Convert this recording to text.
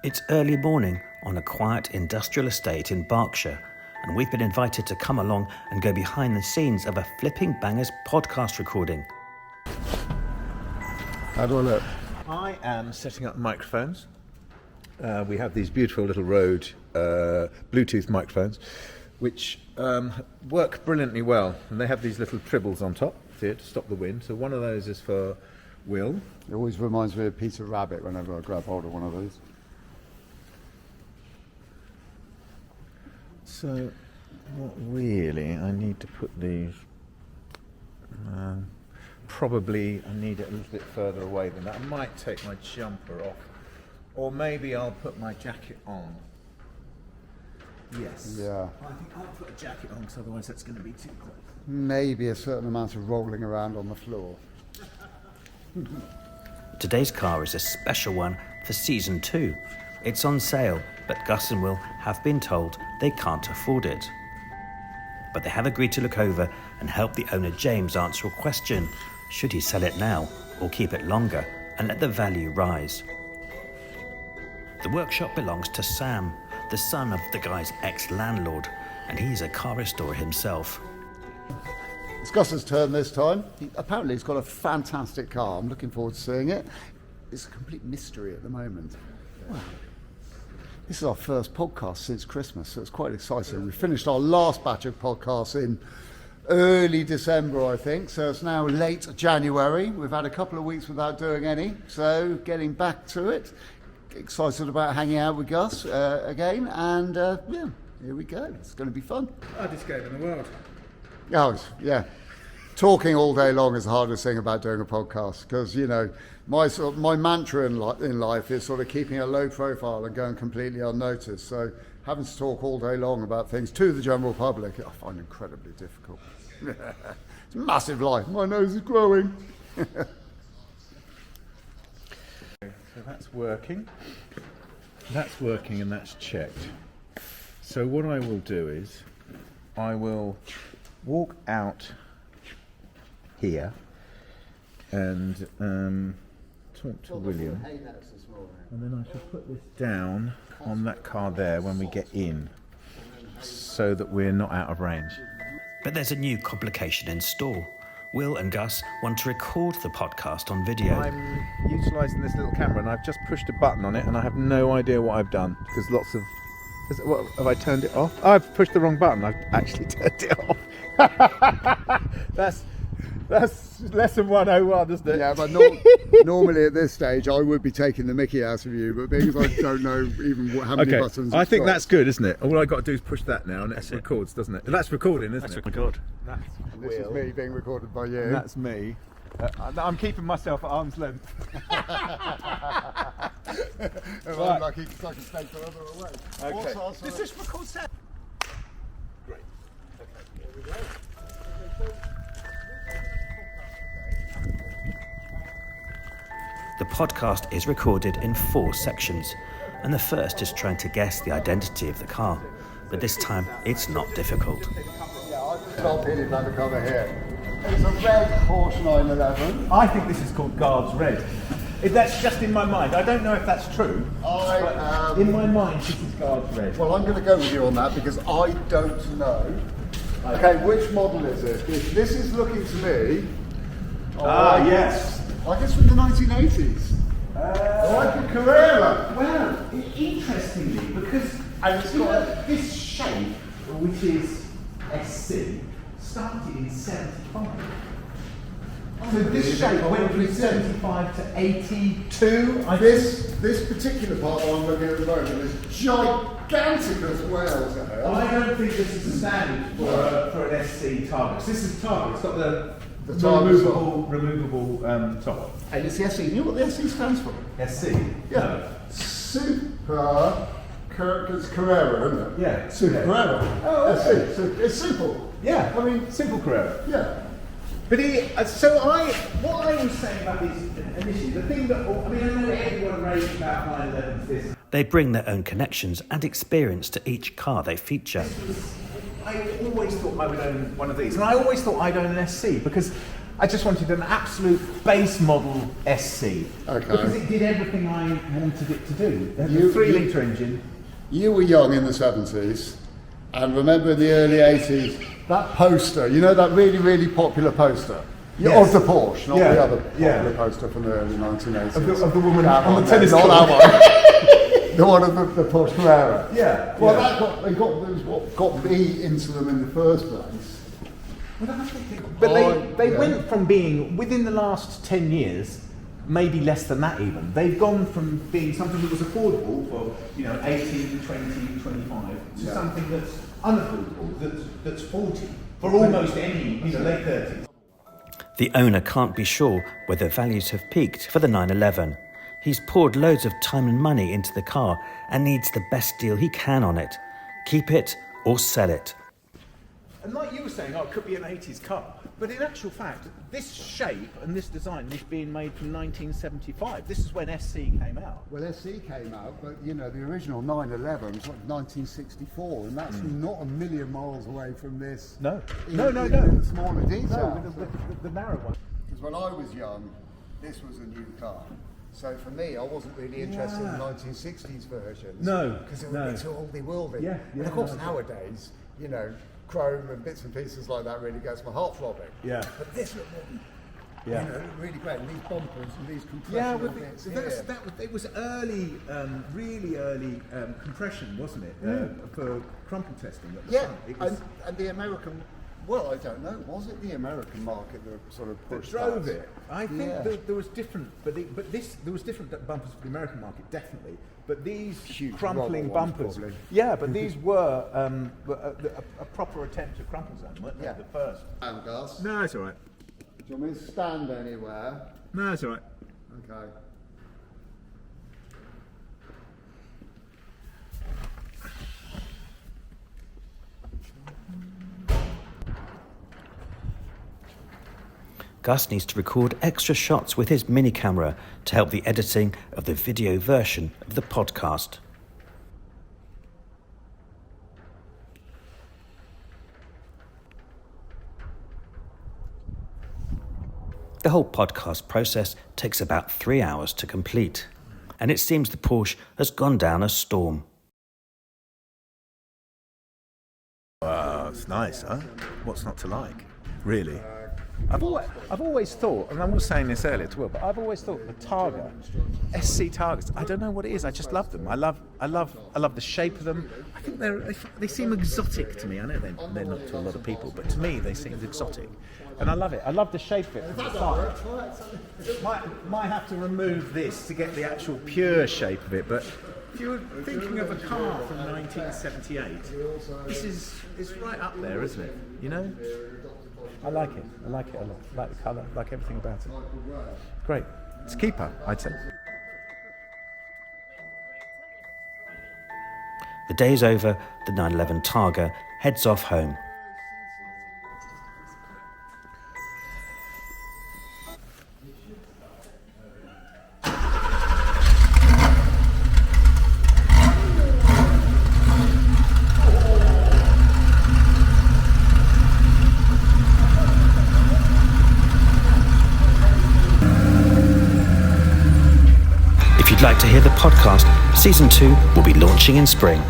It's early morning on a quiet industrial estate in Berkshire, and we've been invited to come along and go behind the scenes of a Flipping Bangers podcast recording. How do I look? I am setting up microphones. We have these beautiful little Rode Bluetooth microphones, which work brilliantly well. And they have these little tribbles on top here to stop the wind. So one of those is for Will. It always reminds me of Peter Rabbit whenever I grab hold of one of those. So what really, I need to put these, probably I need it a little bit further away than that. I might take my jumper off, or maybe I'll put my jacket on. Yes. Yeah. I think I'll put a jacket on because otherwise that's going to be too close. Maybe a certain amount of rolling around on the floor. Today's car is a special one for Season 2. It's on sale, but Gus and Will have been told they can't afford it. But they have agreed to look over and help the owner James answer a question. Should he sell it now or keep it longer and let the value rise? The workshop belongs to Sam, the son of the guy's ex-landlord, and he's a car restorer himself. It's Gus's turn this time. Apparently he's got a fantastic car. I'm looking forward to seeing it. It's a complete mystery at the moment. Wow. This is our first podcast since Christmas, so it's quite exciting. We finished our last batch of podcasts in early December, I think, so it's now late January. We've had a couple of weeks without doing any, so getting back to it. Excited about hanging out with Gus again, and yeah, here we go. It's going to be fun. Hardest game in the world. Oh, yeah. Talking all day long is the hardest thing about doing a podcast because, you know, my mantra in life is sort of keeping a low profile and going completely unnoticed. So having to talk all day long about things to the general public, I find incredibly difficult. It's a massive life. My nose is growing. So that's working. That's working and that's checked. So what I will do is I will walk out here and talk to William, and then I shall put this down on that car there when we get in so that we're not out of range. But there's a new complication in store. Will and Gus want to record the podcast on video. I'm utilising this little camera and I've just pushed a button on it and I have no idea what I've done because lots of... What, have I turned it off? Oh, I've pushed the wrong button. I've actually turned it off. That's lesson 101, isn't it? Yeah, but normally at this stage I would be taking the mickey out of you, but because I don't know even how many buttons. I think that's good, isn't it? All I got to do is push that now, and it records, doesn't it? That's recording, isn't it? Record. This is me being recorded by you. And that's me. I'm keeping myself at arm's length. I'm like a snake further away. Okay. Does this record sound? Great. Okay, here we go. The podcast is recorded in 4 sections, and the first is trying to guess the identity of the car. But this time, it's not difficult. Yeah, I'll stop hitting that the cover here. It's a red Porsche 911. I think this is called Guards Red. That's just in my mind. I don't know if that's true. But in my mind, this is Guards Red. Well, I'm going to go with you on that because I don't know. Okay, which model is it? This is looking to me. Yes. I guess from the 1980s. Like a Carrera. Well, interestingly, because it's got this shape, which is SC, started in 75. So this shape went from 75 to 82. This particular part that I'm looking at the moment is gigantic as well. I don't think this is a standard for an SC Target. This is Target. It's got the removable top. And it's the SC. You know what the SC stands for? SC? Yeah. No. Super. It's Carrera, isn't it? Yeah. Super Yeah. Carrera. Oh, okay. SC. So it's simple. Yeah. I mean, simple Carrera. Yeah. But what I was saying about these initially, the thing that, I know everyone raised about 911 this. They bring their own connections and experience to each car they feature. I always thought I would own one of these, and I always thought I'd own an SC because I just wanted an absolute base model SC. Okay. Because it did everything I wanted it to do. It had a 3-litre engine. You were young in the 70s, and remember in the early 80s, that poster, you know that really, really popular poster? Yes. Of the Porsche, not Yeah. the other popular poster from the early 1980s. Of the woman That on one the there, tennis not court. that one. The one of the Porsche Carrera. Yeah. Well, yeah. that was what got me into them in the first place. But they went from being, within the last 10 years, maybe less than that even, they've gone from being something that was affordable for, 18, 20, 25, to something that's unaffordable, that's 40, for almost any, late 30s. The owner can't be sure whether values have peaked for the 911. He's poured loads of time and money into the car and needs the best deal he can on it. Keep it or sell it. And like you were saying, it could be an 80s car, but in actual fact, this shape and this design was being made from 1975. This is when SC came out. Well, SC came out, but the original 911 was like 1964, and that's not a million miles away from this. No. In No. the smaller detail. No, the narrow one. Because when I was young, this was a new car. So for me, I wasn't really interested in the 1960s versions. No, Because it no. was too oldie worldy. Yeah, And of course, nowadays, chrome and bits and pieces like that really gets my heart throbbing. Yeah. But this looked really great. And these bumpers and these Yeah, compression bits here. it was early, really early compression, wasn't it? For crumple testing at the Yeah, front. It was, and the American, well, I don't know, was it the American market that sort of that pushed drove that? it. I think there was different, there was different bumpers for the American market, definitely. But these Huge crumpling rubber ones, bumpers, probably. yeah, but these were a proper attempt at crumple zone, weren't they? Yeah. The first. Gus, No, it's all right. do you want me to stand anywhere? No, it's all right. Okay. Gus needs to record extra shots with his mini camera to help the editing of the video version of the podcast. The whole podcast process takes about 3 hours to complete, and it seems the Porsche has gone down a storm. Wow, it's nice, huh? What's not to like, really? I've always thought, and I was saying this earlier to Will, but I've always thought the Targa, SC Targas, I don't know what it is, I just love them. I love the shape of them. I think they seem exotic to me. I know they're not to a lot of people, but to me they seem exotic. And I love it. I love the shape of it from the side. Might have to remove this to get the actual pure shape of it, but if you were thinking of a car from 1978, it's right up there, isn't it? I like it. I like it a lot. I like the colour. I like everything about it. Great. It's a keeper, I'd say. The day's over, the 911 Targa heads off home. If you'd like to hear the podcast, Season 2 will be launching in spring.